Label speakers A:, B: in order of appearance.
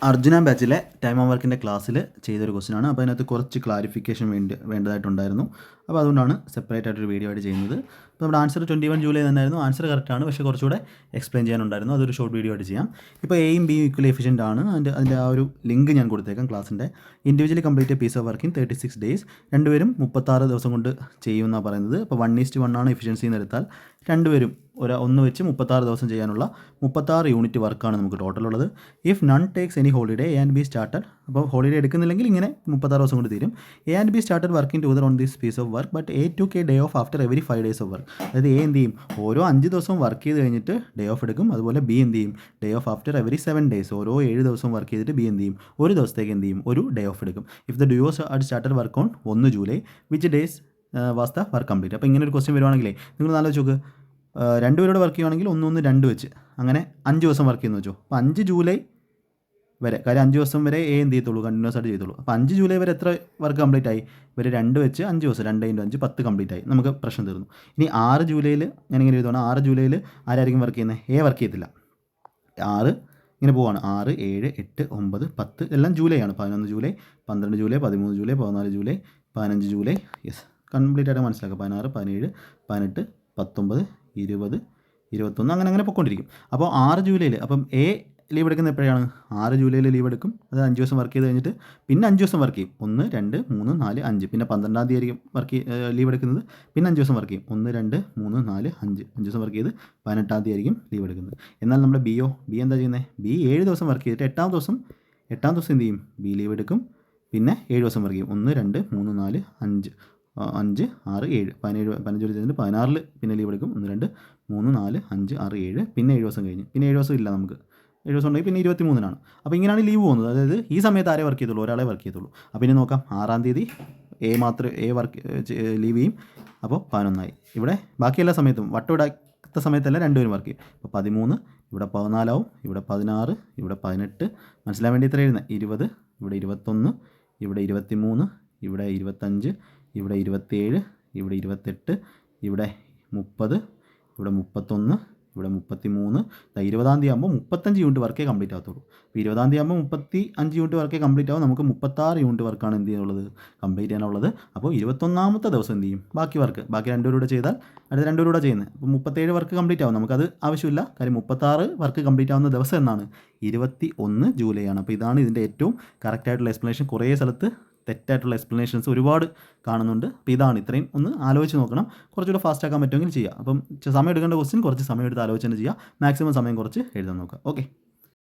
A: Arjuna ബാച്ചിലെ time of വർക്കിൻ്റെ ക്ലാസ്സിൽ ചെയ്തൊരു ക്വസ്റ്റ്യനാണ്. അപ്പോൾ അതിനകത്ത് കുറച്ച് ക്ലാരിഫിക്കേഷൻ വേണ്ടതായിട്ടുണ്ടായിരുന്നു. അപ്പോൾ അതുകൊണ്ടാണ് സെപ്പറേറ്റ് ആയിട്ടൊരു വീഡിയോ ആയിട്ട് ചെയ്യുന്നത്. അപ്പോൾ നമ്മുടെ ആൻസർ 21 ജൂലൈ തന്നെയായിരുന്നു. ആൻസർ കറക്റ്റാണ്, പക്ഷേ കുറച്ചുകൂടെ എക്സ്പ്ലെയിൻ ചെയ്യാനുണ്ടായിരുന്നു. അതൊരു ഷോർട്ട് വീഡിയോ ആയിട്ട് ചെയ്യാം. ഇപ്പോൾ എയും ബിയും ഈക്വലി എഫിഷ്യൻ്റ് ആണ്. അതിൻ്റെ ആ ഒരു ലിങ്ക് ഞാൻ കൊടുത്തേക്കാം ക്ലാസ്സിൻ്റെ. Individually complete piece of work in 36 days. രണ്ടുപേരും 36 ദിവസം കൊണ്ട് ചെയ്യുമെന്നാണ് പറയുന്നത്. അപ്പോൾ 1:1 ആണ് എഫിഷ്യൻസി എന്ന് എടുത്താൽ രണ്ടുപേരും ഒന്ന് വെച്ച് 36 ദിവസം ചെയ്യാനുള്ള 36 യൂണിറ്റ് വർക്കാണ് നമുക്ക് ടോട്ടൽ ഉള്ളത്. If none takes any holiday A and B started, അപ്പോൾ ഹോളിഡേ എടുക്കുന്നില്ലെങ്കിൽ ഇങ്ങനെ 36 ദിവസം കൊണ്ട് തീരും. A and B started working together on this piece of work but A took a day off after every 5 days of work. അതായത് A എന്ത് ചെയ്യും, ഓരോ 5 ദിവസം വർക്ക് ചെയ്ത് കഴിഞ്ഞിട്ട് ഡേ ഓഫ് എടുക്കും. അതുപോലെ ബി എന്ത് ചെയ്യും, day of after every 7 days, ഓരോ 7 ദിവസം വർക്ക് ചെയ്തിട്ട് ബി എന്ത് ചെയ്യും, ഒരു ദിവസത്തേക്ക് എന്ത് ചെയ്യും, ഒരു ഡേ ഓഫ് എടുക്കും. If the duos are started work on 1 July which days was the work complete. അപ്പോൾ ഇങ്ങനെ ഒരു ക്വസ്റ്റ്യൻ വരുവാണെങ്കിലേ നിങ്ങൾ ആലോചിച്ച് നോക്ക്, രണ്ടുപേരോട് വർക്ക് ചെയ്യുവാണെങ്കിൽ 1 വെച്ച് അങ്ങനെ 5 ദിവസം വർക്ക് ചെയ്യുന്നു വെച്ചോ. അപ്പോൾ 5 ജൂലൈ വരെ, കാര്യം 5 ദിവസം വരെ എ എന്ത് ചെയ്യത്തുള്ളൂ, കണ്ടിന്യൂസ് ആയിട്ട് ചെയ്തുള്ളൂ. അപ്പോൾ 5 ജൂലൈ വരെ എത്ര വർക്ക് കംപ്ലീറ്റ് ആയി, ഇവർ 2 വെച്ച് 5 ദിവസം, 2 × 5 10 കംപ്ലീറ്റ് ആയി, നമുക്ക് പ്രശ്നം തീർന്നു. ഇനി 6 ജൂലൈയിൽ ഞാനിങ്ങനെ എഴുതുകയാണ്, 6 ജൂലൈയിൽ ആരായിരിക്കും വർക്ക് ചെയ്യുന്നത്, എ വർക്ക് ചെയ്യത്തില്ല. 6 ഇങ്ങനെ പോവാണ്, 6, 7, 8, 9, 10 എല്ലാം ജൂലൈ ആണ്. 11 July, 12 July, 13 July, 14 July, 15 July, yes complete ആയിട്ട് മനസ്സിലാക്കുക. 16, 17, 18, 19, 20, 21 അങ്ങനെ പൊയ്ക്കൊണ്ടിരിക്കും. അപ്പോൾ 6 ജൂലൈയിൽ അപ്പം എ ലീവ് എടുക്കുന്നത് എപ്പോഴാണ്, 6 ജൂലൈയിൽ ലീവ് എടുക്കും. അത് 5 ദിവസം വർക്ക് ചെയ്ത് കഴിഞ്ഞിട്ട് പിന്നെ 5 ദിവസം വർക്ക് ചെയ്യും. 1, 2, 3, 4, 5, പിന്നെ 12-ാം തീയതി ആയിരിക്കും ലീവ് എടുക്കുന്നത്. പിന്നെ 5 ദിവസം വർക്ക് ചെയ്യും. 1, 2, 3, 4, 5 ദിവസം വർക്ക് ചെയ്ത് 18-ാം തീയതി ആയിരിക്കും ലീവ് എടുക്കുന്നത്. എന്നാൽ നമ്മുടെ ബി എന്താ ചെയ്യുന്നത്, ബി 7 ദിവസം വർക്ക് ചെയ്തിട്ട് 8-ാം ദിവസം എന്ത് ചെയ്യും, ബി ലീവ് എടുക്കും. പിന്നെ 7 ദിവസം വർക്ക് ചെയ്യും. 1, 2, 3, 4, 5, 5, 6, 7, 15 കഴിഞ്ഞിട്ട് 16-ൽ പിന്നെ ലീവ് എടുക്കും. 1, 2, 3, 4, 5, 6, 7, പിന്നെ 7 ദിവസം കഴിഞ്ഞ്, പിന്നെ 7 ദിവസം ഇല്ല നമുക്ക്, 7 ദിവസം ഉണ്ടെങ്കിൽ പിന്നെ 23-നാണ്. അപ്പോൾ ഇങ്ങനെയാണ് ലീവ് പോകുന്നത്. അതായത് ഈ സമയത്ത് ആരേ വർക്ക് ചെയ്തുള്ളൂ, ഒരാളെ വർക്ക് ചെയ്തുള്ളൂ. അപ്പോൾ ഇനി നോക്കാം, 6-ാം തീയതി എ വർക്ക് ലീവ് ചെയ്യും. അപ്പോൾ 11 ഇവിടെ ബാക്കി എല്ലാ സമയത്തും വട്ടമിടാത്ത സമയത്തല്ല രണ്ടുപേരും വർക്ക് ചെയ്യും. അപ്പോൾ 13, ഇവിടെ 14 ആവും, ഇവിടെ 16, ഇവിടെ 18, മനസ്സിലാൻ വേണ്ടി ഇത്ര എഴുതുന്നത്, 20, ഇവിടെ 21, ഇവിടെ 23, ഇവിടെ 25, ഇവിടെ 27, ഇവിടെ 28, ഇവിടെ 30, ഇവിടെ 31, ഇവിടെ 33. 20-ാം തീയതി ആകുമ്പോൾ 35 യൂണിറ്റ് വർക്കേ കംപ്ലീറ്റ് ആകത്തുള്ളൂ. അപ്പോൾ 20-ാം തീയതി ആകുമ്പോൾ 35 യൂണിറ്റ് വർക്കേ കംപ്ലീറ്റ് ആവും. നമുക്ക് 36 യൂണിറ്റ് വർക്കാണ് എന്ത് ചെയ്യാനുള്ളത്, കംപ്ലീറ്റ് ചെയ്യാനുള്ളത്. അപ്പോൾ 21-ാമത്തെ ദിവസം എന്ത് ചെയ്യും, ബാക്കി 2 പേരൂടെ ചെയ്താൽ അടുത്ത 2 പേരൂടെ ചെയ്യുന്നത്. അപ്പോൾ 37 വർക്ക് കംപ്ലീറ്റ് ആവും. നമുക്കത് ആവശ്യമില്ല, കാര്യം 36 വർക്ക് കംപ്ലീറ്റ് ആവുന്ന ദിവസം എന്നാണ്, 21 ജൂലൈ ആണ്. അപ്പോൾ ഇതാണ് ഇതിൻ്റെ ഏറ്റവും കറക്റ്റായിട്ടുള്ള എക്സ്പ്ലനേഷൻ. കുറേ സ്ഥലത്ത് തെറ്റായിട്ടുള്ള എക്സ്പ്ലനേഷൻസ് ഒരുപാട് കാണുന്നുണ്ട്. അപ്പോൾ ഇതാണ്, ഇത്രയും ഒന്ന് ആലോചിച്ച് നോക്കണം. കുറച്ചുകൂടെ ഫാസ്റ്റ് ആക്കാൻ പറ്റുമെങ്കിൽ ചെയ്യാം. അപ്പം സമയം എടുക്കേണ്ട ക്വസ്റ്റ്യൻ കുറച്ച് സമയം എടുത്ത് ആലോചന ചെയ്യുക. മാക്സിമം സമയം കുറച്ച് എഴുതാൻ നോക്കുക. ഓക്കെ.